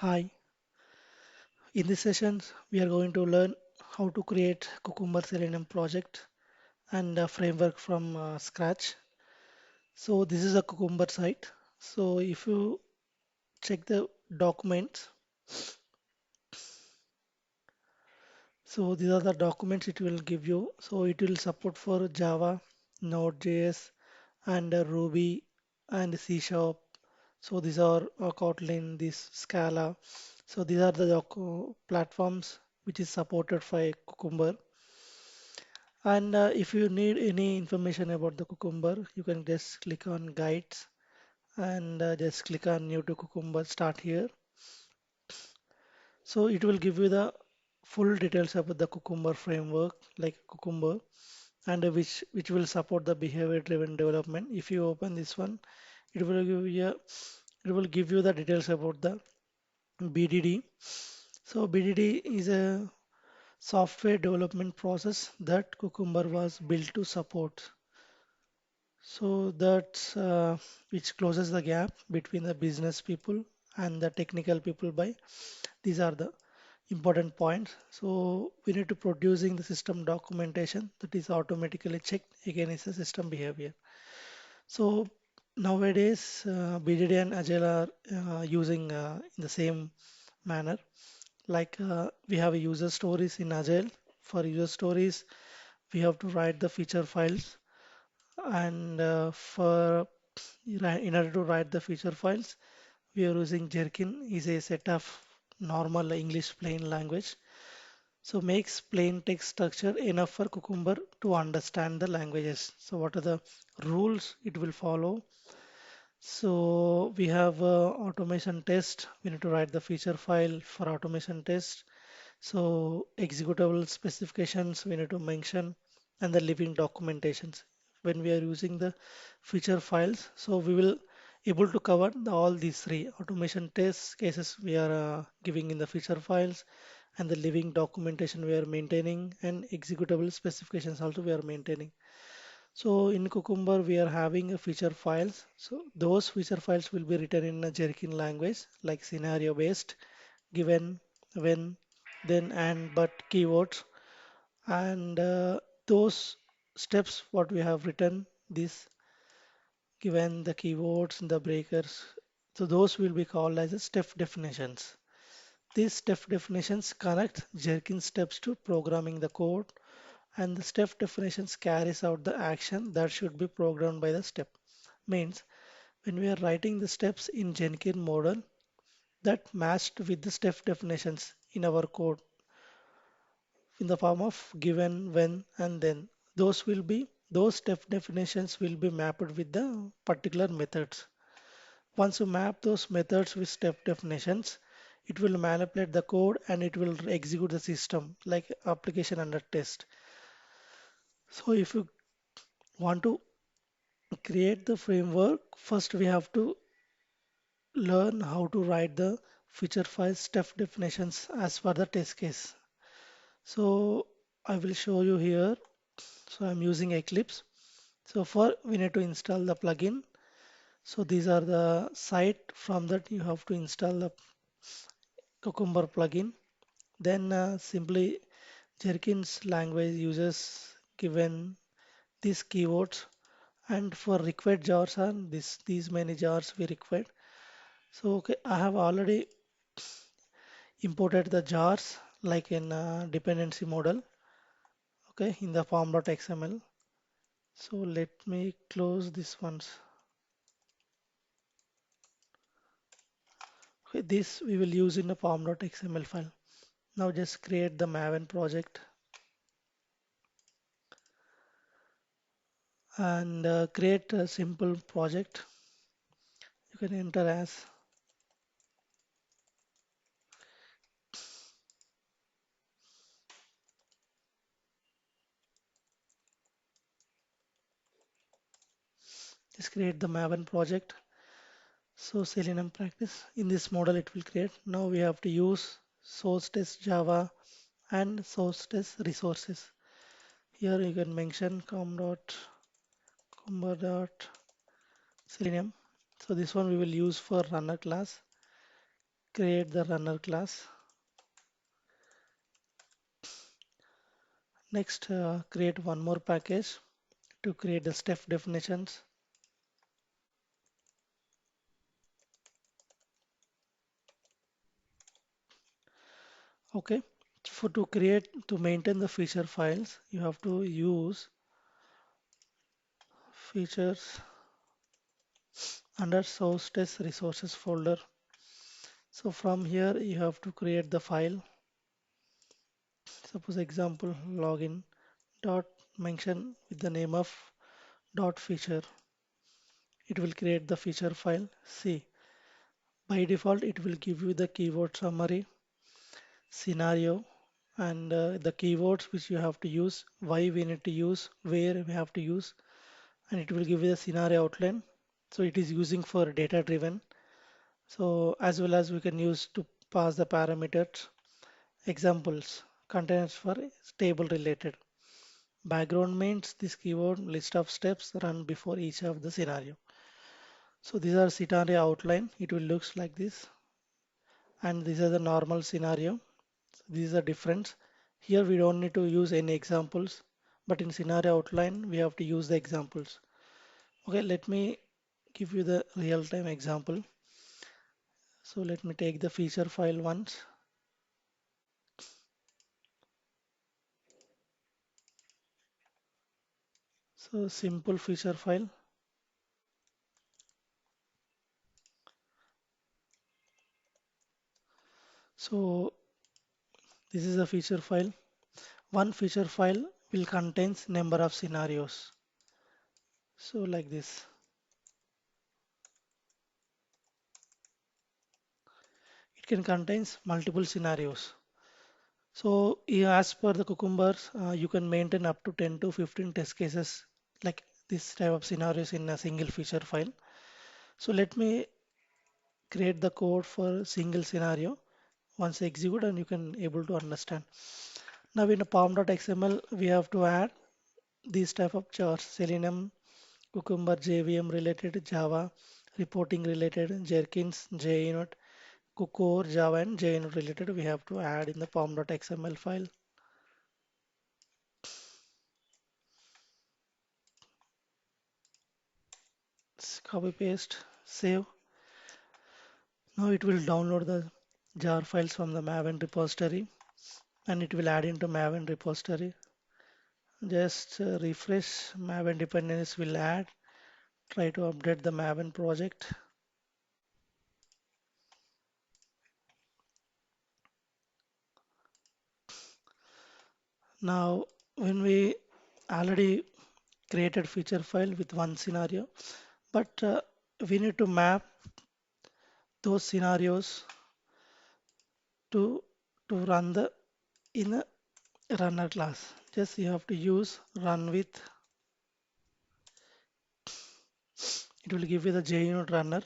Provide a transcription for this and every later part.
Hi, in this session we are going to learn how to create Cucumber Selenium project and a framework from scratch. So this is a Cucumber site. So if you check the documents, so these are the documents it will give you. So it will support for Java, Node.js and Ruby and C Sharp. So these are Kotlin, this Scala. So these are the platforms which is supported by Cucumber. And if you need any information about the Cucumber, you can just click on guides and just click on new to Cucumber, start here. So it will give you the full details about the Cucumber framework, like Cucumber, and which will support the behavior driven development. If you open this one, it will give you the details about the BDD. So BDD is a software development process that Cucumber was built to support. So that's which closes the gap between the business people and the technical people by these are the important points. So we need to producing the system documentation that is automatically checked against the system behavior. So nowadays BDD and Agile are using in the same manner. Like we have user stories in Agile. For user stories, we have to write the feature files and for in order to write the feature files, we are using Jerkin is a set of normal English plain language. So makes plain text structure enough for Cucumber to understand the languages. So what are the rules it will follow? So we have automation test. We need to write the feature file for automation test. So executable specifications we need to mention and the living documentations. When we are using the feature files, so we will able to cover all these three automation test cases we are giving in the feature files and the living documentation we are maintaining and executable specifications also we are maintaining. So in Cucumber we are having a feature files. So those feature files will be written in a Jerkin language like scenario based, given, when, then, and, but keywords, and those steps what we have written this given the keywords and the breakers. So those will be called as a step definitions. These step definitions connect Jerkin steps to programming the code, and the step definitions carries out the action that should be programmed by the step. Means when we are writing the steps in Jenkins model that matched with the step definitions in our code in the form of given, when, and then. Those step definitions will be mapped with the particular methods. Once you map those methods with step definitions, it will manipulate the code and it will execute the system like application under test. So if you want to create the framework, first we have to learn how to write the feature file step definitions as per the test case. So I will show you here. So I'm using Eclipse. So for we need to install the plugin. So these are the site from that you have to install the Cucumber plugin. Then simply Jenkins language uses given these keywords and for required jars are these many jars we required. So okay, I have already imported the jars like in dependency model, okay, in the form.xml. So let me close this ones. Okay, this we will use in a form.xml file. Now just create the Maven project and create a simple project. You can enter as just create the Maven project. So Selenium practice in this model it will create. Now we have to use source test Java and source test resources. Here you can mention com.selenium. So this one we will use for runner class. create the runner class. Next, create one more package to create the step definitions. Okay, for to maintain the feature files, you have to use features under source test resources folder. So from here you have to create the file. Suppose example login dot mention with the name of dot feature. It will create the feature file. See, by default it will give you the keyword summary, scenario, and the keywords which you have to use, why we need to use, where we have to use, and it will give you the scenario outline. So it is using for data driven. So as well as we can use to pass the parameters. Examples, containers for table related. Background means this keyword list of steps run before each of the scenario. So these are scenario outline. It will looks like this, and these are the normal scenario. These are different. Here we don't need to use any examples, but in scenario outline we have to use the examples. Okay, let me give you the real-time example. So let me take the feature file once. So simple feature file. So this is a feature file. One feature file will contains number of scenarios. So like this. It can contains multiple scenarios. So yeah, as per the Cucumbers, you can maintain up to 10 to 15 test cases like this type of scenarios in a single feature file. So let me create the code for single scenario once execute and you can able to understand. Now in a pom.xml we have to add these type of charts: Selenium, Cucumber, JVM related, Java, reporting related, Jenkins, JUnit, Core, Java and JUnit related we have to add in the pom.xml file. Copy paste, save. Now it will download the jar files from the Maven repository and it will add into Maven repository. Just refresh, Maven dependencies will add. Try to update the Maven project. Now when we already created feature file with one scenario, but we need to map those scenarios to run the in a runner class. Just you have to use run with. It will give you the JUnit runner.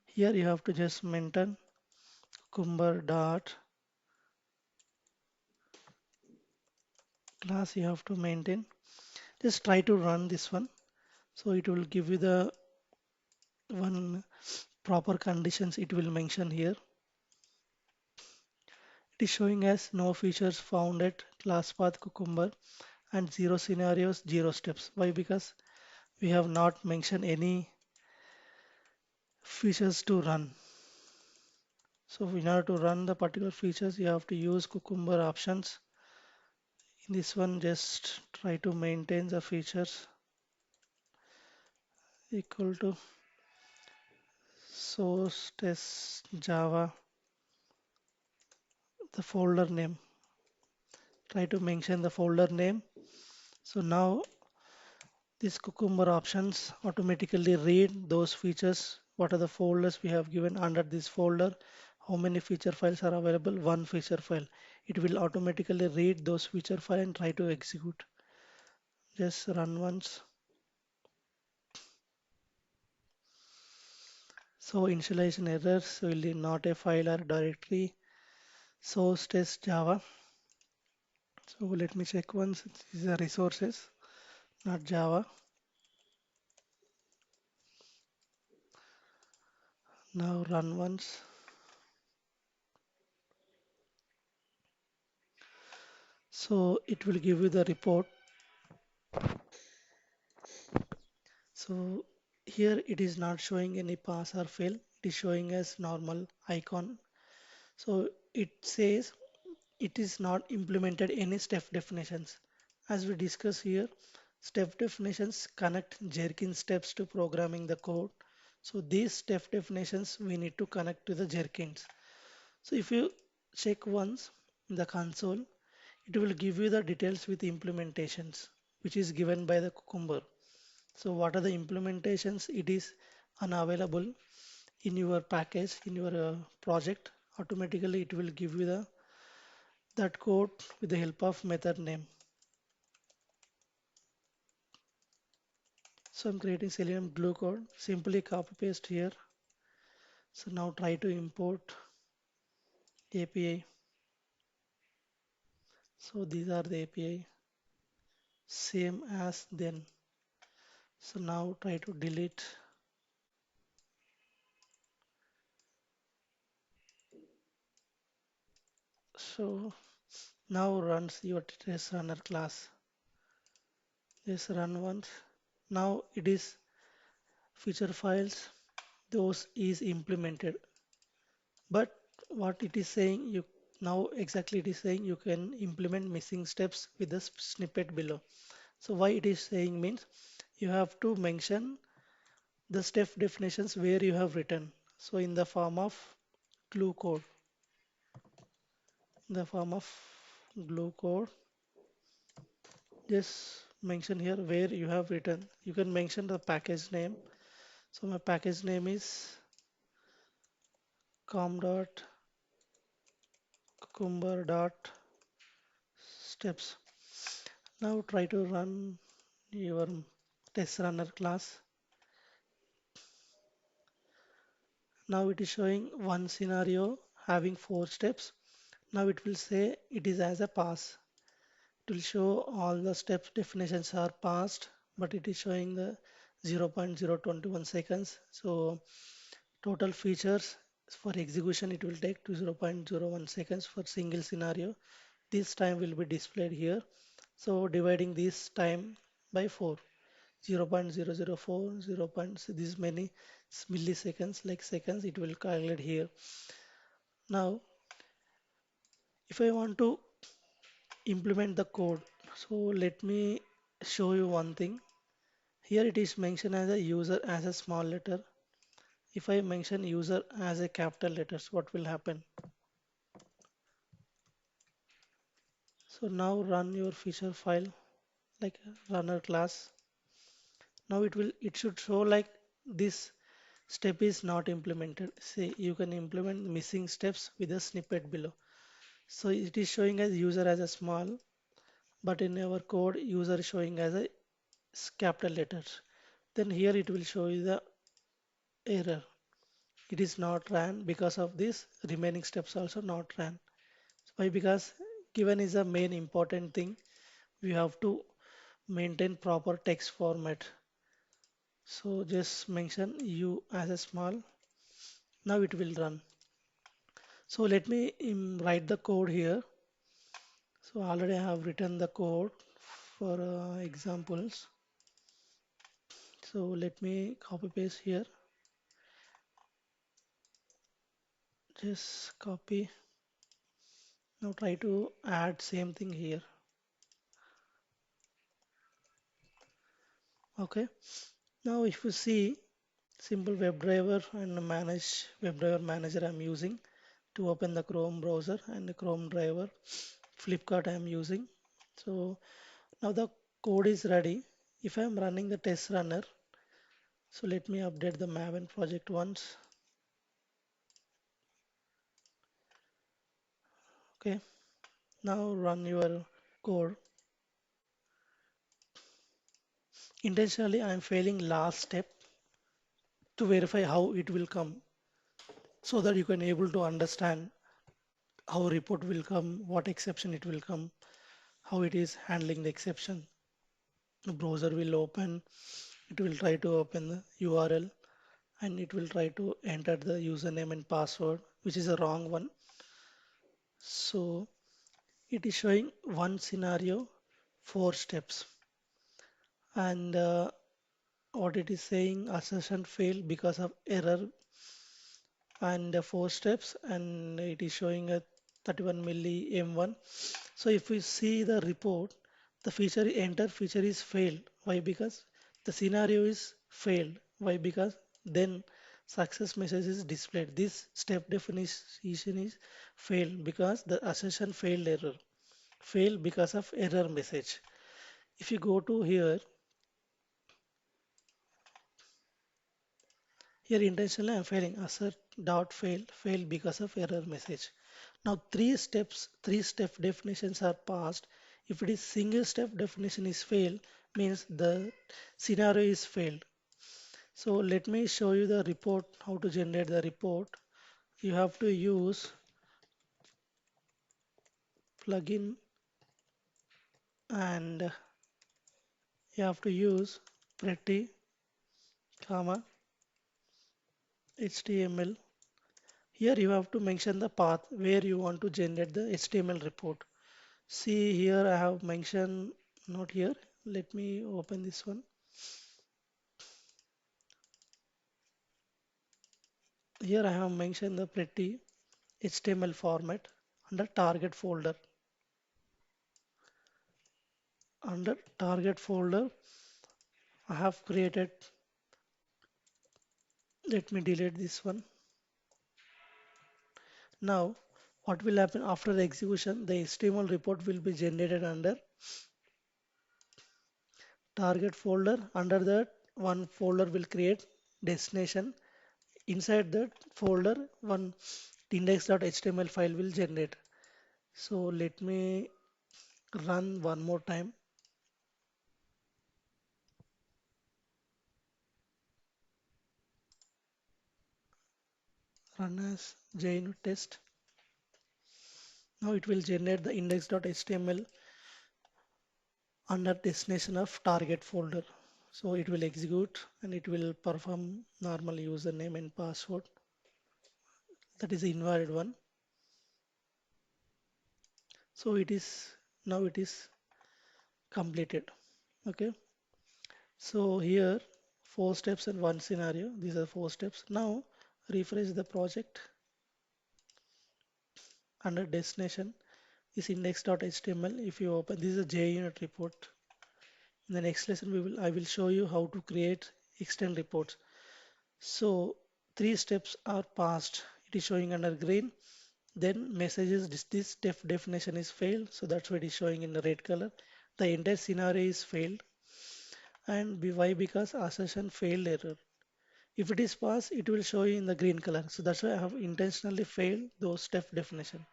Here you have to just maintain Cucumber dot class you have to maintain. Just try to run this one. So it will give you the one proper conditions it will mention here. It is showing as no features found at class path Cucumber and zero scenarios, zero steps. Why? Because we have not mentioned any features to run. So in order to run the particular features, you have to use Cucumber options. In this one, just try to maintain the features equal to source test Java, the folder name. Try to mention the folder name. So now these Cucumber options automatically read those features. What are the folders we have given under this folder? How many feature files are available? One feature file. It will automatically read those feature file and try to execute. Just run once. So initialization errors will be not a file or directory. Source test Java. So let me check once. These are resources, not Java. Now run once. So it will give you the report. So here it is not showing any pass or fail. It is showing as normal icon. So it says it is not implemented any step definitions. As we discuss here, step definitions connect Jenkins steps to programming the code. So these step definitions we need to connect to the Jenkins. So if you check once in the console, it will give you the details with implementations, which is given by the Cucumber. So what are the implementations? It is unavailable in your package, in your project. Automatically, it will give you the that code with the help of method name. So I'm creating Selenium glue code. Simply copy paste here. So now try to import API. So these are the API, same as then. So now try to delete. So now runs your test runner class. Just run once. Now it is feature files. Those is implemented. But what it is saying, you now exactly it is saying you can implement missing steps with the snippet below. So why it is saying means you have to mention the step definitions where you have written. So in the form of glue code, in the form of glue code, just mention here where you have written. You can mention the package name. So my package name is com.cucumber.steps. Now try to run your test runner class. Now it is showing one scenario having 4 steps. Now it will say it is as a pass. It will show all the steps definitions are passed, but it is showing the 0.021 seconds. So total features for execution it will take to 0.01 seconds for single scenario. This time will be displayed here. So dividing this time by 4. 0.004, 0. This many milliseconds like seconds it will calculate here. Now if I want to implement the code, so let me show you one thing. Here it is mentioned as a user as a small letter. If I mention user as a capital letters, what will happen? So now run your feature file like runner class. Now it should show like this step is not implemented. See, you can implement missing steps with a snippet below. So it is showing as user as a small, but in our code user is showing as a capital letters. Then here it will show you the error. It is not ran because of this remaining steps also not ran. Why? Because given is a main important thing. We have to maintain proper text format. So just mention u as a small. Now it will run. So let me write the code here. So already I have written the code for examples. So let me copy paste here. Just copy. Now try to add same thing here. Okay. Now if you see simple WebDriver and manage WebDriver manager I'm using to open the Chrome browser and the Chrome driver. Flipkart I am using. So now the code is ready. If I am running the test runner, so let me update the Maven project once. Okay. Now run your code. Intentionally I am failing last step to verify how it will come so that you can able to understand how report will come, what exception it will come, how it is handling the exception. The browser will open, it will try to open the URL and it will try to enter the username and password, which is a wrong one. So It is showing one scenario, four steps, and what it is saying assertion failed because of error and four steps, and it is showing a 31 milli M1. So if we see the report, the feature enter feature is failed. Why? Because the scenario is failed. Why? Because then success message is displayed. This step definition is failed because the assertion failed error. Failed because of error message. If you go to here, here intentionally I'm failing. Assert dot fail because of error message. Now three step definitions are passed. If it is single step definition is failed, means the scenario is failed. So let me show you the report, how to generate the report. You have to use plugin and you have to use pretty, comma, HTML. Here you have to mention the path where you want to generate the HTML report. See here I have mentioned, not here. Let me open this one. Here I have mentioned the pretty HTML format under target folder. Under target folder, I have created, let me delete this one. Now, what will happen after the execution? The HTML report will be generated under target folder. Under that, one folder will create destination. Inside that folder, one index.html file will generate. So let me run one more time. Run as JUnit test. Now it will generate the index.html under destination of target folder. So it will execute and it will perform normal username and password. That is the invalid one. So it is now it is completed. Okay. So here four steps and one scenario. These are four steps. Now refresh the project under destination is index.html. If you open this is a JUnit report. In the next lesson I will show you how to create extend reports. So three steps are passed. It is showing under green. Then messages this definition is failed. So that's why it is showing in the red color. The entire scenario is failed. And why? Because assertion failed error. If it is passed, it will show you in the green color. So that's why I have intentionally failed those step definition.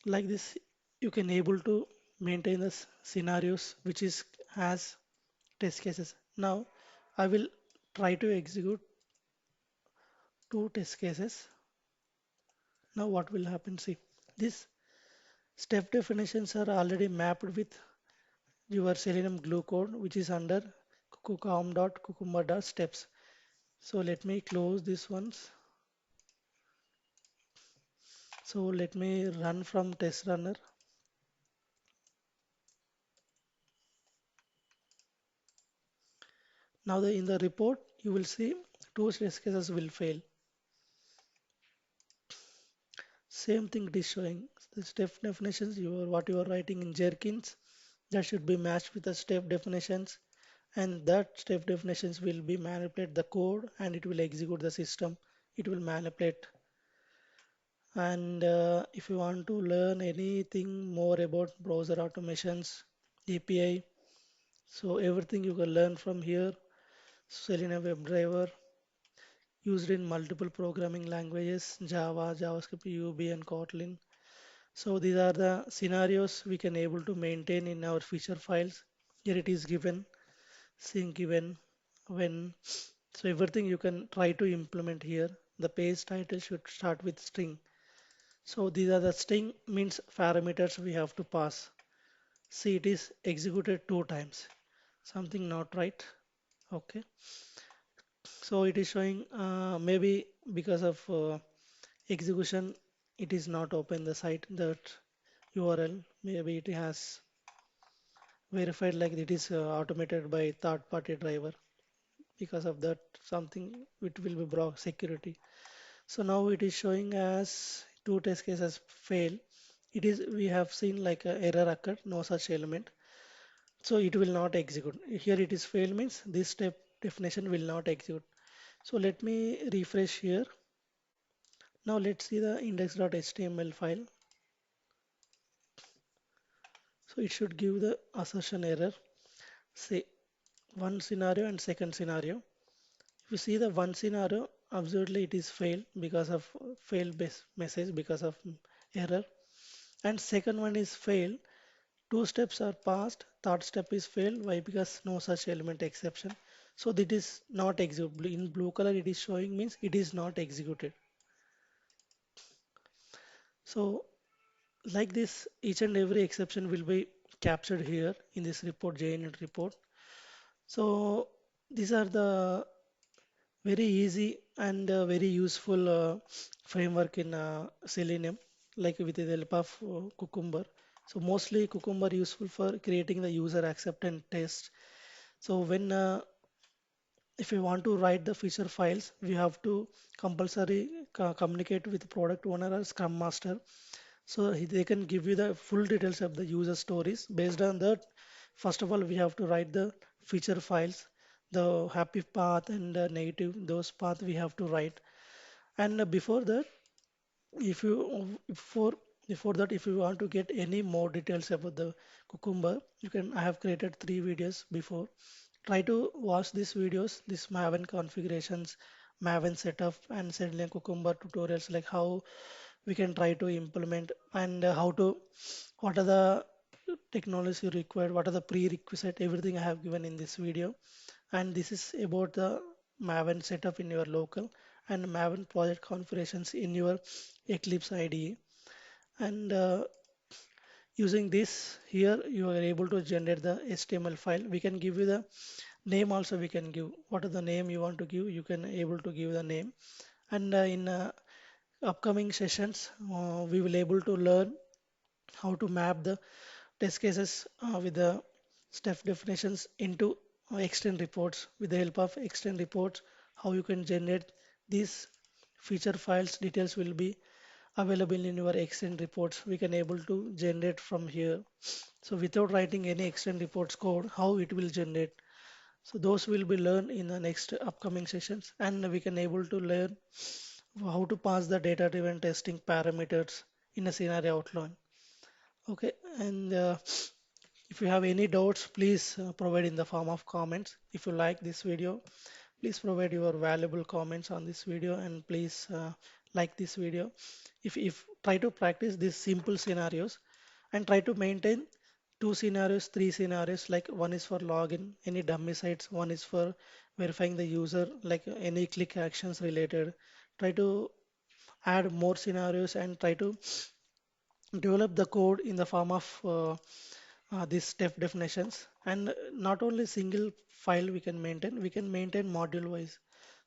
Like this, you can able to maintain the scenarios which is has test cases. Now I will try to execute two test cases. Now what will happen? See, these step definitions are already mapped with your Selenium glue code, which is under cucumber.steps. So let me close this ones. So let me run from test runner. Now in the report, you will see two test cases will fail. Same thing it is showing. The step definitions, what you are writing in Jenkins, that should be matched with the step definitions, and that step definitions will be manipulate the code and it will execute the system. It will manipulate. And if you want to learn anything more about browser automations, API, so everything you can learn from here. Selenium WebDriver used in multiple programming languages, Java, JavaScript, UB, and Kotlin. So these are the scenarios we can able to maintain in our feature files. Here it is given, sync given, when. So everything you can try to implement here. The page title should start with string. So these are the string means parameters we have to pass. See it is executed two times. Something not right. Okay. So it is showing maybe because of execution it is not open the site that URL. Maybe it has verified like it is automated by third party driver. Because of that, something it will be block security. So now it is showing as two test cases fail. It is we have seen like a error occurred, no such element. So it will not execute. Here it is fail means this step definition will not execute. So let me refresh here. Now let's see the index.html file. So it should give the assertion error. Say one scenario and second scenario. If you see the one scenario, absolutely it is failed because of failed base message because of error. And second one is failed. Two steps are passed. Third step is failed. Why? Because no such element exception. So that is not executed. In blue color, it is showing means it is not executed. So like this, each and every exception will be captured here in this report, JNet report. So these are the very easy and very useful framework in Selenium, like with the help of Cucumber. So mostly Cucumber useful for creating the user acceptance test. So when if we want to write the feature files, we have to compulsory communicate with product owner or Scrum Master. So they can give you the full details of the user stories. Based on that, first of all, we have to write the feature files, the happy path and negative, those path we have to write. And before that, if you before that, if you want to get any more details about the Cucumber, you can. I have created three videos before. Try to watch these videos, this Maven configurations, Maven setup, and Selenium Cucumber tutorials, like how we can try to implement and how to what are the technology required, what are the prerequisite, everything I have given in this video. And this is about the Maven setup in your local and Maven project configurations in your Eclipse IDE. And using this here, you are able to generate the HTML file. We can give you the name also. We can give what are the name you want to give. You can able to give the name. And in upcoming sessions, we will able to learn how to map the test cases with the step definitions into extend reports with the help of extend reports, how you can generate these feature files details will be available in your extend reports. We can able to generate from here. So without writing any extend reports code, how it will generate. So those will be learned in the next upcoming sessions, and we can able to learn how to pass the data driven testing parameters in a scenario outline. Okay, and if you have any doubts, please provide in the form of comments. If you like this video, please provide your valuable comments on this video and please like this video. If try to practice these simple scenarios and try to maintain two scenarios, three scenarios, like one is for login, any dummy sites, one is for verifying the user, like any click actions related. Try to add more scenarios and try to develop the code in the form of these step definitions. And not only single file we can maintain module wise.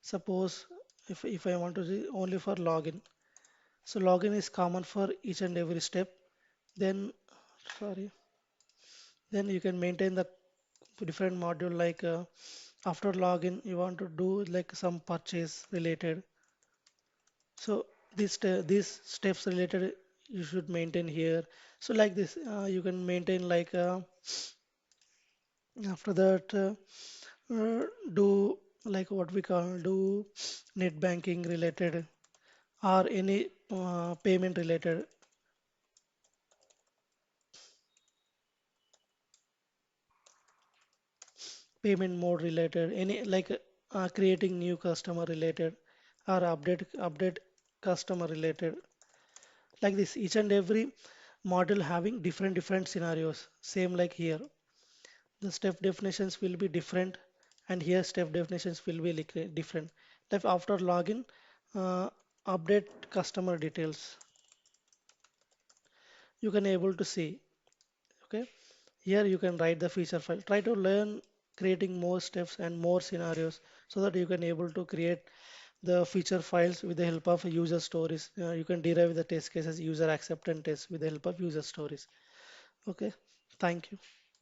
Suppose if I want to see only for login, so login is common for each and every step. Then sorry, then you can maintain the different module like after login you want to do like some purchase related. So these steps related you should maintain here. So like this, you can maintain like after that do like what we call do net banking related or any payment related, payment mode related, any like creating new customer related or update customer related. Like this, each and every model having different scenarios. Same like here, the step definitions will be different, and here step definitions will be like different. Like after login, uh, update customer details. You can able to see. Okay, here you can write the feature file. Try to learn creating more steps and more scenarios so that you can able to create the feature files with the help of user stories. You can derive the test cases, user acceptance tests with the help of user stories. Okay, thank you.